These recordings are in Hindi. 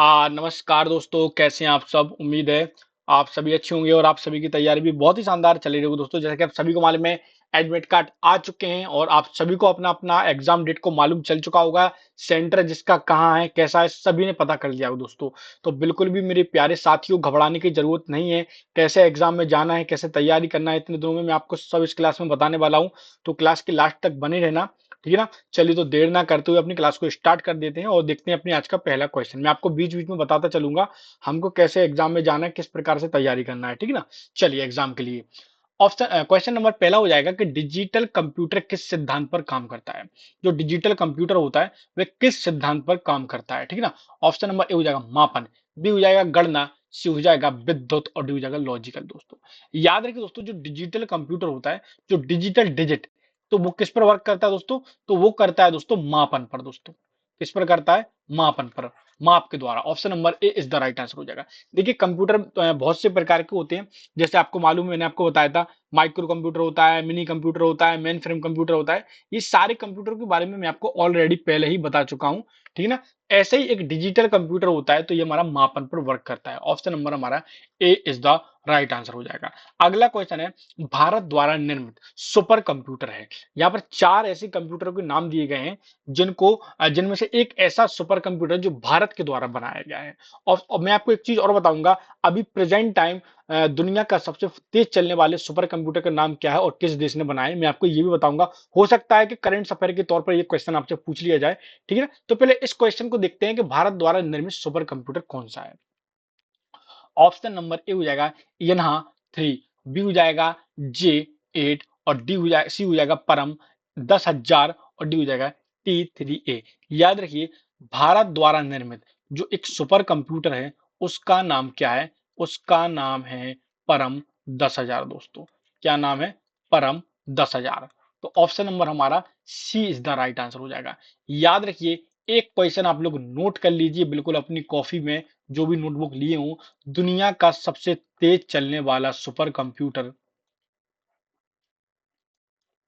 नमस्कार दोस्तों, कैसे हैं आप सब? उम्मीद है आप सभी अच्छे होंगे और आप सभी की तैयारी भी बहुत ही शानदार चल रही होगी दोस्तों। जैसा कि आप सभी को मालूम है, एडमिट कार्ड आ चुके हैं और आप सभी को अपना-अपना एग्ज़ाम डेट को मालूम चल चुका होगा। सेंटर जिसका कहाँ है, कैसा है, सभी ने पता कर लिया होगा दोस्तों। तो बिल्कुल भी मेरे प्यारे साथियों घबराने की ज़रूरत नहीं है। कैसे एग्ज़ाम में जाना है, कैसे तैयारी करना है, इतने दिनों में मैं आपको सब इस क्लास में बताने वाला हूँ। तो क्लास के लास्ट तक बने रहना, ठीक है ना? चलिए तो देर ना करते हुए अपनी क्लास को स्टार्ट कर देते हैं और देखते हैं अपने आज का पहला क्वेश्चन। मैं आपको बीच-बीच में बताता चलूंगा हमको कैसे एग्जाम में जाना है, किस प्रकार से तैयारी करना है, ठीक है ना? चलिए एग्जाम के लिए ऑप्शन क्वेश्चन नंबर पहला हो जाएगा कि डिजिटल कंप्यूटर किस सिद्धांत पर काम करता है। जो डिजिटल कंप्यूटर होता है वह किस सिद्धांत पर काम करता है, ठीक है ना? ऑप्शन नंबर ए हो जाएगा मापन, बी हो जाएगा गणना, सी हो जाएगा विद्युत और डी हो जाएगा लॉजिकल दोस्तों। याद रखिए दोस्तों, जो डिजिटल कंप्यूटर होता है, जो डिजिटल डिजिट, तो वो किस पर वर्क करता है दोस्तों? तो वो करता है दोस्तों मापन पर दोस्तों। किस पर करता है? मापन पर, माप के द्वारा। Option number A is the right answer हो जाएगा। देखिए कंप्यूटर बहुत से प्रकार के होते हैं। जैसे आपको मालूम है, मैंने आपको बताया था, माइक्रो कंप्यूटर होता है, मिनी कंप्यूटर होता है, मेन फ्रेम कंप्यूटर होता है। ये सारे कंप्यूटर के बारे में मैं आपको ऑलरेडी पहले ही बता चुका हूं, ठीक है ना? ऐसे ही एक डिजिटल कंप्यूटर होता है, तो ये हमारा मापन पर वर्क करता है। ऑप्शन नंबर हमारा ए इज द राइट आंसर हो जाएगा। अगला क्वेश्चन है, भारत द्वारा निर्मित सुपर कंप्यूटर है। यहाँ पर चार ऐसे कंप्यूटर के नाम दिए गए हैं जिनमें से एक ऐसा सुपर कंप्यूटर जो भारत के द्वारा बनाया गया है। और मैं आपको एक चीज और बताऊंगा, अभी प्रेजेंट टाइम दुनिया का सबसे तेज चलने वाले सुपर कंप्यूटर का नाम क्या है और किस देश ने बनाया है, मैं आपको ये भी बताऊंगा। हो सकता है कि करंट अफेयर के तौर पर ये क्वेश्चन आपसे पूछ लिया जाए, ठीक है ना? तो पहले इस क्वेश्चन को देखते हैं कि भारत द्वारा निर्मित सुपर कंप्यूटर कौन सा है। ऑप्शन नंबर ए हो जाएगा यन्हा 3, बी हो जाएगा J8 और डी हो जाएगा, सी हो जाएगा परम 10,000 और डी हो जाएगा T3A। याद रखिए, भारत द्वारा निर्मित जो एक सुपर कंप्यूटर है उसका नाम क्या है? उसका नाम है परम 10,000 दोस्तों। क्या नाम है? परम 10,000। तो ऑप्शन नंबर हमारा सी इज द राइट आंसर हो जाएगा। याद रखिए, एक क्वेश्चन आप लोग नोट कर लीजिए बिल्कुल अपनी कॉपी में, जो भी नोटबुक लिए हो। दुनिया का सबसे तेज चलने वाला सुपर कंप्यूटर,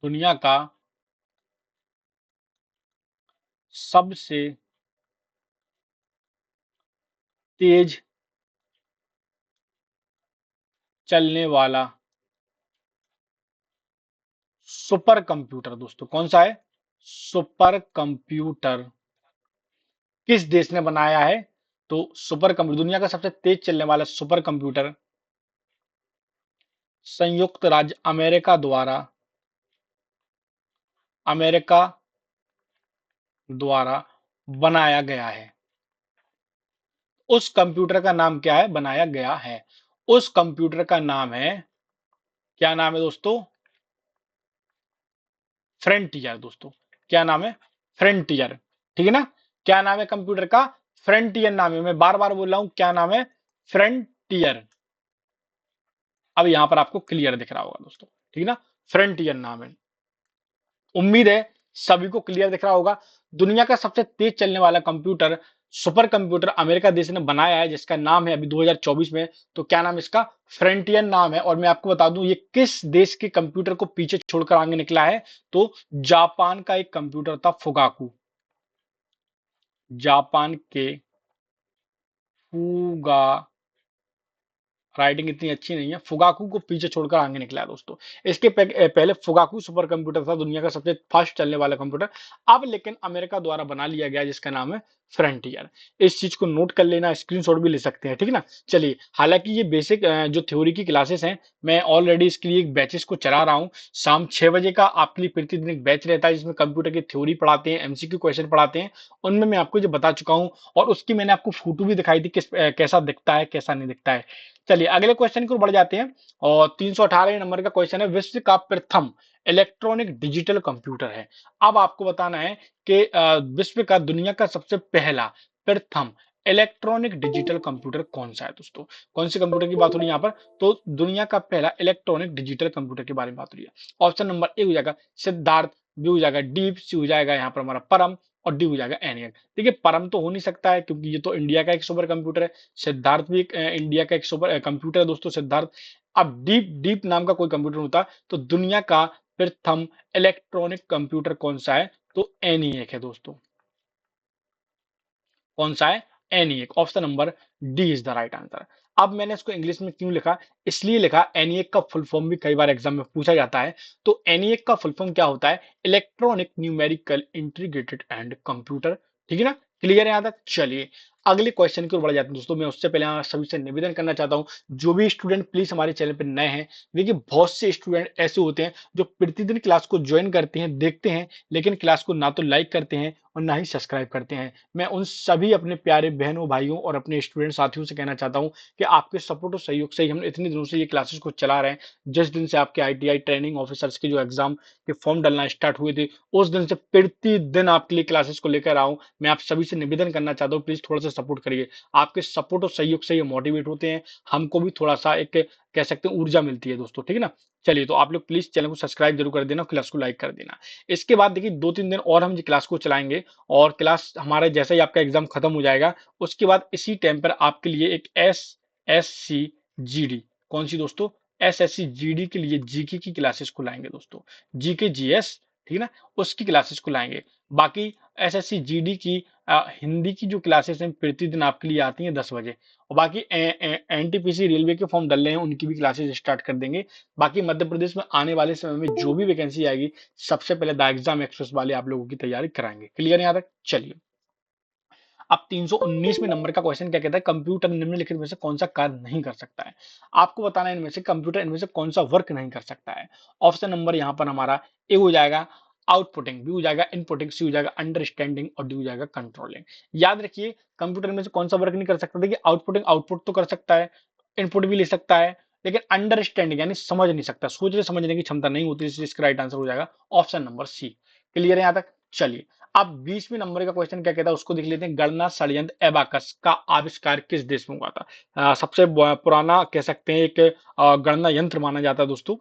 दुनिया का सबसे तेज चलने वाला सुपर कंप्यूटर दोस्तों कौन सा है? सुपर कंप्यूटर किस देश ने बनाया है? तो सुपर कंप्यूटर, दुनिया का सबसे तेज चलने वाला सुपर कंप्यूटर संयुक्त राज्य अमेरिका द्वारा बनाया गया है। उस कंप्यूटर का नाम क्या है? बनाया गया है। उस कंप्यूटर का नाम है, क्या नाम है दोस्तों? फ्रंटियर दोस्तों। क्या नाम है? फ्रंटियर, ठीक है ना? क्या नाम है कंप्यूटर का? फ्रंटियर नाम है। मैं बार बार बोल रहा हूं, क्या नाम है? फ्रंटियर। अब यहां पर आपको क्लियर दिख रहा होगा दोस्तों, ठीक है ना? फ्रंटियर नाम है। उम्मीद है सभी को क्लियर दिख रहा होगा। दुनिया का सबसे तेज चलने वाला कंप्यूटर, सुपर कंप्यूटर अमेरिका देश ने बनाया है, जिसका नाम है अभी 2024 में, तो क्या नाम इसका? फ्रंटियर नाम है। और मैं आपको बता दूं, ये किस देश के कंप्यूटर को पीछे छोड़कर आगे निकला है? तो जापान का एक कंप्यूटर था, फुगाकू। जापान के फूगा, राइटिंग इतनी अच्छी नहीं है, फुगाकू को पीछे छोड़कर आगे निकला है दोस्तों। इसके पहले फुगाकू सुपर कंप्यूटर था, दुनिया का सबसे फास्ट चलने वाला कंप्यूटर। अब लेकिन अमेरिका द्वारा बना लिया गया, जिसका नाम है फ्रंटियर। इस चीज को नोट कर लेना, स्क्रीनशॉट भी ले सकते हैं, ठीक है ना? चलिए, हालांकि ये बेसिक जो थ्योरी की क्लासेस हैं, मैं ऑलरेडी इसके लिए एक बैचेस को चला रहा हूँ। शाम 6 बजे का आपके लिए प्रतिदिन एक बैच रहता है, जिसमें कंप्यूटर की थ्योरी पढ़ाते हैं, एमसीक्यू क्वेश्चन पढ़ाते हैं। उनमें मैं आपको जो बता चुका हूँ, और उसकी मैंने आपको फोटो भी दिखाई थी, कैसा दिखता है, कैसा नहीं दिखता है। चलिए अगले क्वेश्चन की ओर बढ़ जाते हैं। और 318 नंबर का क्वेश्चन है, विश्व का प्रथम इलेक्ट्रॉनिक डिजिटल कंप्यूटर है। अब आपको बताना है कि विश्व का, दुनिया का सबसे पहला, प्रथम इलेक्ट्रॉनिक डिजिटल कंप्यूटर कौन सा है दोस्तों? कौन से कंप्यूटर की बात हो रही है यहाँ पर? तो दुनिया का पहला इलेक्ट्रॉनिक डिजिटल कंप्यूटर के बारे में बात हो रही है। ऑप्शन नंबर ए हो जाएगा सिद्धार्थ, बी हो जाएगा डीप, सी हो जाएगा यहाँ पर हमारा परम, और डी हो जाएगा एनियक। देखिए परम तो हो नहीं सकता है, क्योंकि ये तो इंडिया का एक सुपर कंप्यूटर है। सिद्धार्थ भी एक इंडिया का एक सुपर कंप्यूटर है दोस्तों, सिद्धार्थ। अब डीप डीप नाम का कोई कंप्यूटर होता, तो दुनिया का प्रथम इलेक्ट्रॉनिक कंप्यूटर कौन सा है? तो एनिएक है दोस्तों। कौन सा है? ENIAC। Option number D is the right answer. अब मैंने इसको इंग्लिश में क्यों लिखा, इसलिए लिखा, ENIAC का फुल फॉर्म भी कई बार एग्जाम में पूछा जाता है। तो ENIAC का फुल फॉर्म क्या होता है, electronic numerical integrated and computer. ठीक है ना, क्लियर है यहाँ तक। चलिए अगले क्वेश्चन की ओर बढ़ जाते हैं दोस्तों। मैं उससे पहले आप सभी से निवेदन करना चाहता हूँ, जो भी स्टूडेंट प्लीज हमारे चैनल पर नए हैं, देखिए बहुत से स्टूडेंट ऐसे होते हैं जो प्रतिदिन क्लास को ज्वाइन करते हैं, देखते हैं, लेकिन क्लास को ना तो लाइक करते हैं और ना ही सब्सक्राइब करते हैं। मैं उन सभी अपने प्यारे बहनों भाइयों और अपने स्टूडेंट साथियों से कहना चाहता हूं कि आपके सपोर्ट और सहयोग से ही हम इतने दिनों से ये क्लासेस को चला रहे हैं। जिस दिन से आपके ITI ट्रेनिंग ऑफिसर्स के जो एग्जाम के फॉर्म डालना स्टार्ट हुए थे, उस दिन से प्रतिदिन आपके लिए क्लासेस को लेकर आऊं। मैं आप सभी से निवेदन करना चाहता हूँ, प्लीज थोड़ा सा सपोर्ट करिए। आपके सपोर्ट और सहयोग से ये मोटिवेट होते हैं, हमको भी थोड़ा सा एक कह सकते हैं ऊर्जा मिलती है दोस्तों। ठीक है ना, चलिए तो आप लोग प्लीज चैनल को सब्सक्राइब जरूर कर देना, क्लास को लाइक कर देना। इसके बाद देखिए 2-3 दिन और हम ये क्लास को चलाएंगे, और क्लास हमारे जैसे ही आपका एग्जाम खत्म हो जाएगा, उसके बाद इसी टाइम पर आपके लिए एक SSC GD, कौन सी दोस्तों, SSC GD के लिए जीके की क्लासेस को लाएंगे दोस्तों। जीके GS, ठीक है ना, उसकी क्लासेस को लाएंगे। बाकी SSC GD की हिंदी की जो क्लासेस हैं प्रतिदिन आपके लिए आती हैं 10 बजे। और बाकी NTPC रेलवे के फॉर्म डल रहे हैं, उनकी भी क्लासेस स्टार्ट कर देंगे। बाकी मध्य प्रदेश में आने वाले समय में जो भी वैकेंसी आएगी, सबसे पहले द एग्जाम एक्सप्रेस वाले आप लोगों की तैयारी कराएंगे। क्लियर है यहाँ तक। चलिए अब 319वें नंबर का क्वेश्चन क्या कहता है, कंप्यूटर निम्नलिखित में से कौन सा कार्य नहीं कर सकता है। आपको बताना है इनमें से कंप्यूटर इनमें से कौन सा वर्क नहीं कर सकता है। ऑप्शन नंबर यहाँ पर हमारा ए हो जाएगा आउटपुटिंग, बी हो जाएगा इनपुटिंग, सी हो जाएगा अंडरस्टैंडिंग और डी हो जाएगा कंट्रोलिंग। याद रखिए कंप्यूटर में से कौन सा वर्क नहीं कर सकता। देखिए आउटपुटिंग आउटपुट तो कर सकता है, इनपुट भी ले सकता है, लेकिन अंडरस्टैंडिंग यानी समझ नहीं सकता, सोचने समझने की क्षमता नहीं होती, इसलिए इसका राइट आंसर हो जाएगा ऑप्शन नंबर सी। क्लियर है यहाँ तक। चलिए अब 20वें नंबर का क्वेश्चन क्या कहता है उसको देख लेते हैं। गणना षड्यंत्र एबाकस का आविष्कार किस देश में हुआ था। सबसे पुराना कह सकते हैं एक गणना यंत्र माना जाता है दोस्तों।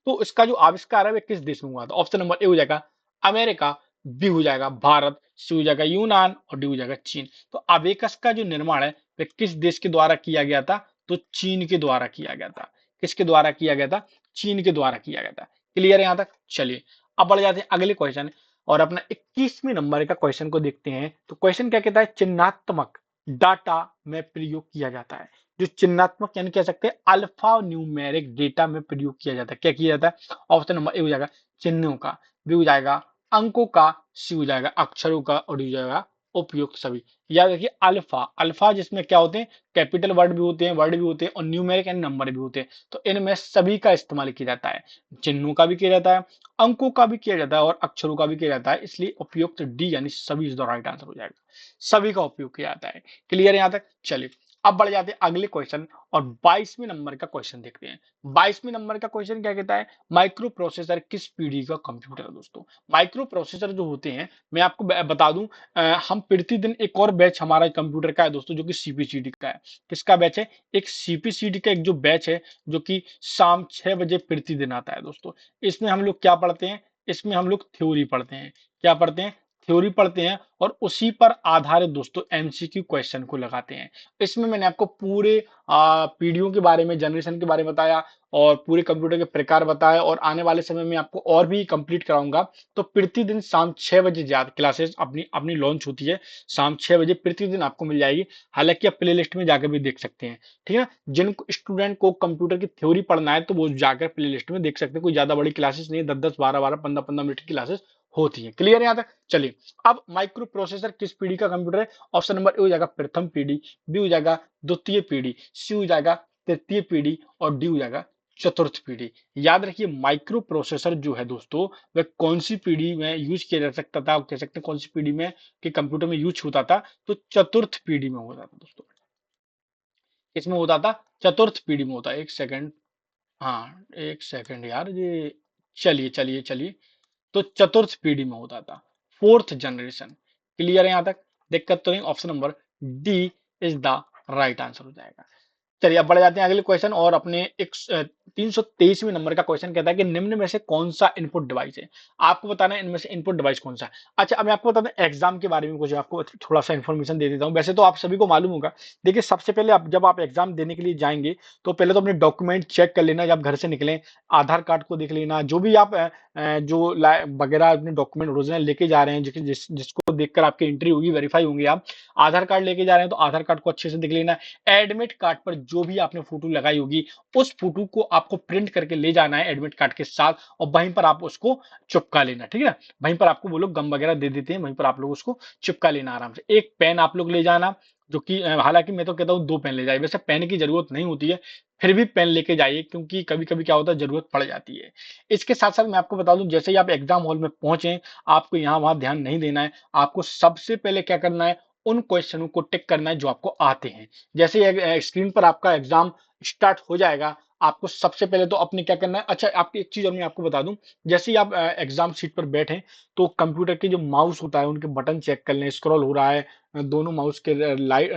तो इसका जो आविष्कार है वह किस देश में हुआ था। ऑप्शन नंबर ए हो जाएगा अमेरिका, बी हो जाएगा भारत, सी हो जाएगा यूनान और डी हो जाएगा चीन। तो अबेकस का जो निर्माण है वह किस देश के द्वारा किया गया था, तो चीन के द्वारा किया गया था। किसके द्वारा किया गया था, चीन के द्वारा किया गया था। क्लियर है यहां तक। चलिए अब बढ़ जाते हैं अगले क्वेश्चन और अपना 21वें नंबर का क्वेश्चन को देखते हैं। तो क्वेश्चन क्या कहता है, चिन्हात्मक डाटा में प्रयोग किया जाता है। जो चिन्हात्मक यानी कह सकते हैं अल्फा न्यूमेरिक डेटा में प्रयोग किया जाता है। क्या किया जाता है। ऑप्शन नंबर ए हो जाएगा चिन्हों का, बी हो जाएगा अंकों का, सी हो जाएगा अक्षरों का और डी हो जाएगा उपयुक्त सभी। याद रखिए अल्फा, अल्फा जिसमें क्या होते हैं, कैपिटल वर्ड भी होते हैं, वर्ड भी होते हैं और न्यूमेरिक यानी नंबर भी होते हैं। तो इनमें सभी का इस्तेमाल किया जाता है। चिन्हों का भी किया जाता है, अंकों का भी किया जाता है और अक्षरों का भी किया जाता है, इसलिए उपयुक्त डी यानी सभी इज द राइट आंसर हो जाएगा। सभी का उपयोग किया जाता है। क्लियर है यहां तक। चलिए अब बढ़ जाते हैं अगले क्वेश्चन और 22वें नंबर का क्वेश्चन देखते हैं। 22वें नंबर का क्वेश्चन क्या कहता है, माइक्रो प्रोसेसर किस पीढ़ी का कंप्यूटर है दोस्तों। माइक्रो प्रोसेसर जो होते हैं, मैं आपको बता दूं, हम प्रतिदिन एक और बैच हमारा कंप्यूटर का है दोस्तों, जो कि CPCD का है। किसका बैच है, एक CPCD का एक जो बैच है, जो कि शाम 6 बजे प्रतिदिन आता है दोस्तों। इसमें हम लोग क्या पढ़ते हैं, इसमें हम लोग थ्योरी पढ़ते हैं। क्या पढ़ते हैं, थ्योरी पढ़ते हैं और उसी पर आधारित दोस्तों MCQ क्वेश्चन को लगाते हैं। इसमें मैंने आपको पूरे पीढ़ियों के बारे में, जनरेशन के बारे में बताया और पूरे कंप्यूटर के प्रकार बताया, और आने वाले समय में आपको और भी कंप्लीट कराऊंगा। तो प्रतिदिन शाम 6 बजे क्लासेस अपनी अपनी लॉन्च होती है, शाम 6 बजे प्रतिदिन आपको मिल जाएगी। हालांकि आप प्ले लिस्ट में जाकर भी देख सकते हैं। ठीक है ना, जिन स्टूडेंट को कंप्यूटर की थ्योरी पढ़ना है तो वो जाकर प्ले लिस्ट में देख सकते हैं। कोई ज्यादा बड़ी क्लासेस नहीं है, 10-10, 12-12, 15-15 मिनट की क्लासेस होती है। क्लियर है यहाँ तक। चलिए अब माइक्रो प्रोसेसर किस पीढ़ी का कंप्यूटर है। ऑप्शन नंबर ए हो जाएगा प्रथम पीढ़ी, बी हो जाएगा द्वितीय पीढ़ी, सी हो जाएगा तृतीय पीढ़ी और डी हो जाएगा चतुर्थ पीढ़ी। याद रखिए माइक्रो प्रोसेसर जो है दोस्तों, वह कौन सी पीढ़ी में यूज किया जा सकता था, कह सकते हैं कौन सी पीढ़ी में कि कंप्यूटर में यूज होता था, तो चतुर्थ पीढ़ी में होता था दोस्तों। इसमें होता था, चतुर्थ पीढ़ी में होता है। एक सेकंड, हाँ एक सेकंड यार ये, चलिए चलिए चलिए, तो चतुर्थ पीढ़ी में होता था, फोर्थ जनरेशन। क्लियर है यहां तक, दिक्कत तो नहीं। Option number D is the right answer हो जाएगा। चलिए अब बढ़ जाते हैं अगले क्वेश्चन और अपने एक 323वें नंबर का क्वेश्चन कहता है कि निम्न में से कौन सा इनपुट डिवाइस है। आपको बताना है इनमें से इनपुट डिवाइस कौन सा है। अच्छा अब मैं आपको बता दूं एग्जाम के बारे में कुछ आपको थोड़ा सा इन्फॉर्मेशन दे देता हूं। वैसे तो आप सभी को मालूम होगा। देखिए सबसे पहले आप जब आप एग्जाम देने के लिए जाएंगे तो पहले तो अपने डॉक्यूमेंट चेक कर लेना। जब घर से निकलें आधार कार्ड को देख लेना, जो भी आप जो वगैरह अपने डॉक्यूमेंट ओरिजिनल लेके जा रहे हैं जिसको देखकर आपकी एंट्री होगी, वेरीफाई होंगे आप। आधार कार्ड लेके जा रहे हैं तो आधार कार्ड को अच्छे से देख लेना। एडमिट कार्ड पर जो भी आपने फोटो लगाई होगी उस फोटो को आपको प्रिंट करके ले जाना है एडमिट कार्ड के साथ, और वहीं पर आप उसको चिपका लेना, ठीक है ना। वहीं पर आपको वो लोग गम वगैरह दे देते हैं, वहीं पर आप लोग उसको चिपका लेना आराम से। एक पेन आप लोग ले जाना, जो कि हालांकि मैं तो कहता हूँ 2 पेन ले जाइए, वैसे पेन की जरूरत नहीं होती है, फिर भी पेन लेके जाइए क्योंकि कभी कभी क्या होता है जरूरत पड़ जाती है। इसके साथ साथ मैं आपको बता दूं जैसे ही आप एग्जाम हॉल में पहुंचे आपको यहाँ वहां ध्यान नहीं देना है। आपको सबसे पहले क्या करना है, उन क्वेश्चनों को टिक करना है जो आपको आते हैं। जैसे स्क्रीन पर आपका एग्जाम स्टार्ट हो जाएगा, आपको सबसे पहले तो अपने क्या करना है। अच्छा आपकी एक चीज और मैं आपको बता दूं, जैसे ही आप एग्जाम सीट पर बैठे तो कंप्यूटर के जो माउस होता है उनके बटन चेक कर लें, स्क्रॉल हो रहा है, दोनों माउस के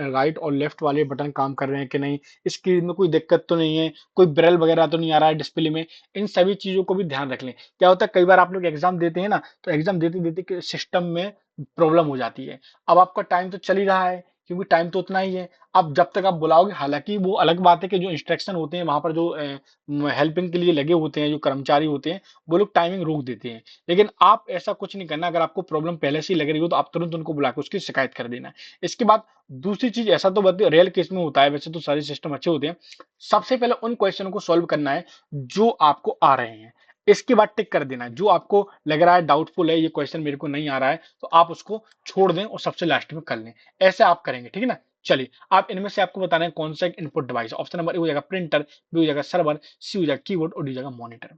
राइट और लेफ्ट वाले बटन काम कर रहे हैं कि नहीं, स्क्रीन में कोई दिक्कत तो नहीं है, कोई ब्रेल वगैरह तो नहीं आ रहा है डिस्प्ले में। इन सभी चीजों को भी ध्यान रख लें। क्या होता है कई बार आप लोग एग्जाम देते हैं ना, तो एग्जाम देते देते सिस्टम में प्रॉब्लम हो जाती है। अब आपका टाइम तो चल ही रहा है क्योंकि टाइम तो उतना ही है। अब जब तक आप बुलाओगे, हालांकि वो अलग बात है कि जो इंस्ट्रक्शन होते हैं वहां पर जो हेल्पिंग के लिए लगे होते हैं, जो कर्मचारी होते हैं वो लोग टाइमिंग रोक देते हैं। लेकिन आप ऐसा कुछ नहीं करना। अगर आपको प्रॉब्लम पहले से ही लग रही हो तो आप तुरंत उनको बुला के उसकी शिकायत कर देना है। इसके बाद दूसरी चीज, ऐसा तो रियल केस में होता है, वैसे तो सारे सिस्टम अच्छे होते हैं। सबसे पहले उन क्वेश्चन को सॉल्व करना है जो आपको आ रहे हैं। इसके बाद टिक कर देना है। जो आपको लग रहा है डाउटफुल है, ये क्वेश्चन मेरे को नहीं आ रहा है, तो आप उसको छोड़ दें और सबसे लास्ट में कर लें। ऐसे आप करेंगे, ठीक है ना। चलिए आप इनमें से आपको बताना है कौन सा एक input device. Option number A हो जाएगा प्रिंटर, बी हो जाएगा सर्वर, सी हो जाएगा कीबोर्ड और डी हो जाएगा मॉनिटर।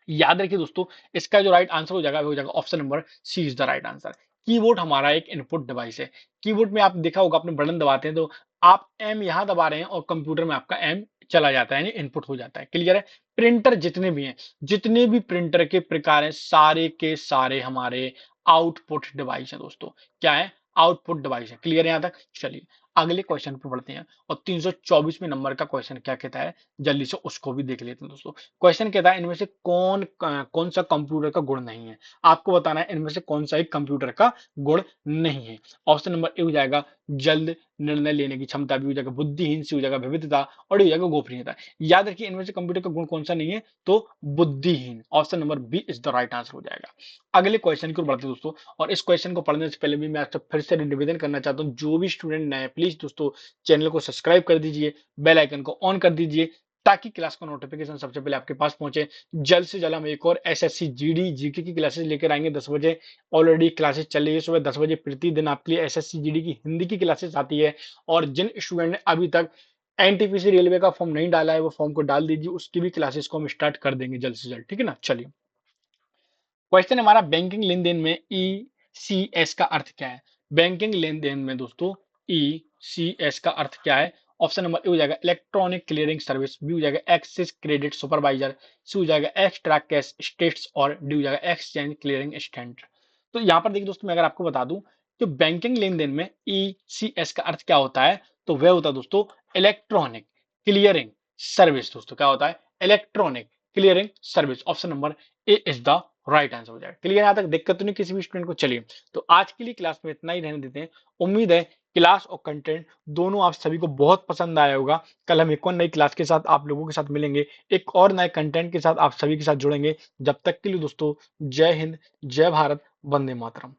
याद रखिए दोस्तों, इसका जो राइट आंसर हो जाएगा वो हो जाएगा option number C is the right answer. Keyboard हमारा एक इनपुट डिवाइस है। कीबोर्ड में आप देखा होगा, अपने बटन दबाते हैं तो आप एम यहां दबा रहे हैं और कंप्यूटर में आपका एम चला जाता है, यानी इनपुट हो जाता है। क्लियर है। प्रिंटर जितने भी हैं, जितने भी प्रिंटर के प्रकार हैं, सारे के सारे हमारे आउटपुट डिवाइस है दोस्तों। क्या है, आउटपुट डिवाइस है। क्लियर है यहां तक। चलिए अगले क्वेश्चन पर बढ़ते हैं और 324वें नंबर का क्वेश्चन क्या कहता है, जल्दी से उसको भी देख लेते हैं दोस्तों। क्वेश्चन कहता है इनमें से कौन सा कंप्यूटर का गुण नहीं है। आपको बताना है इनमें से कौन सा एक कंप्यूटर का गुण नहीं है। ऑप्शन नंबर ए हो जाएगा जल्द निर्णय लेने की क्षमता, भी हो जाएगा बुद्धिहीन, सी हो जाएगा विविधता और डी हो जाएगा गोपनीयता। याद रखिए इनमें से कंप्यूटर का गुण कौन सा नहीं है, तो बुद्धिहीन। Option number B is the right answer हो जाएगा। अगले क्वेश्चन की ओर बढ़ते हैं दोस्तों, और इस क्वेश्चन को पढ़ने से पहले भी मैं आपसे फिर से निवेदन करना चाहता हूं, जो भी स्टूडेंट नए प्लीज दोस्तों चैनल को सब्सक्राइब कर दीजिए, बेल आइकन को ऑन कर दीजिए ताकि क्लास का नोटिफिकेशन सबसे पहले आपके पास पहुंचे। जल्द से जल्द हम एक और एसएससी जीडी जीके की क्लासेस लेकर आएंगे 10 बजे। ऑलरेडी क्लासेस चल रही है सुबह 10 बजे प्रतिदिन आपके लिए एसएससी जीडी की हिंदी की क्लासेस आती है। और जिन स्टूडेंट ने अभी तक एनटीपीसी रेलवे का फॉर्म नहीं डाला है वो फॉर्म को डाल दीजिए, उसकी भी क्लासेस को हम स्टार्ट कर देंगे जल्द से जल्द, ठीक है ना। चलिए क्वेश्चन हमारा, बैंकिंग लेन देन में ईसीएस का अर्थ क्या है। बैंकिंग लेन देन में दोस्तों ईसीएस का अर्थ क्या है। ऑप्शन नंबर ए हो जाएगा इलेक्ट्रॉनिक क्लियरिंग सर्विस, बी हो जाएगा एक्सिस क्रेडिट सुपरवाइजर, सी हो जाएगा एक्स्ट्रा कैश स्टेट्स और डी हो जाएगा एक्सचेंज क्लियरिंग स्टैंड। तो यहाँ पर देखिए दोस्तों, मैं अगर आपको बता दूं कि बैंकिंग लेन देन में ईसीएस का अर्थ क्या होता है, तो वह होता है दोस्तों इलेक्ट्रॉनिक क्लियरिंग सर्विस। दोस्तों क्या होता है, electronic clearing service. Option number A is the right answer हो जाएगा। क्लियर यहाँ तक, दिक्कत तो नहीं किसी भी स्टूडेंट को। चलिए तो आज के लिए क्लास में इतना ही रहने देते हैं। उम्मीद है क्लास और कंटेंट दोनों आप सभी को बहुत पसंद आया होगा। कल हम एक और नई क्लास के साथ आप लोगों के साथ मिलेंगे, एक और नए कंटेंट के साथ आप सभी के साथ जुड़ेंगे। जब तक के लिए दोस्तों जय हिंद, जय भारत, वंदे मातरम।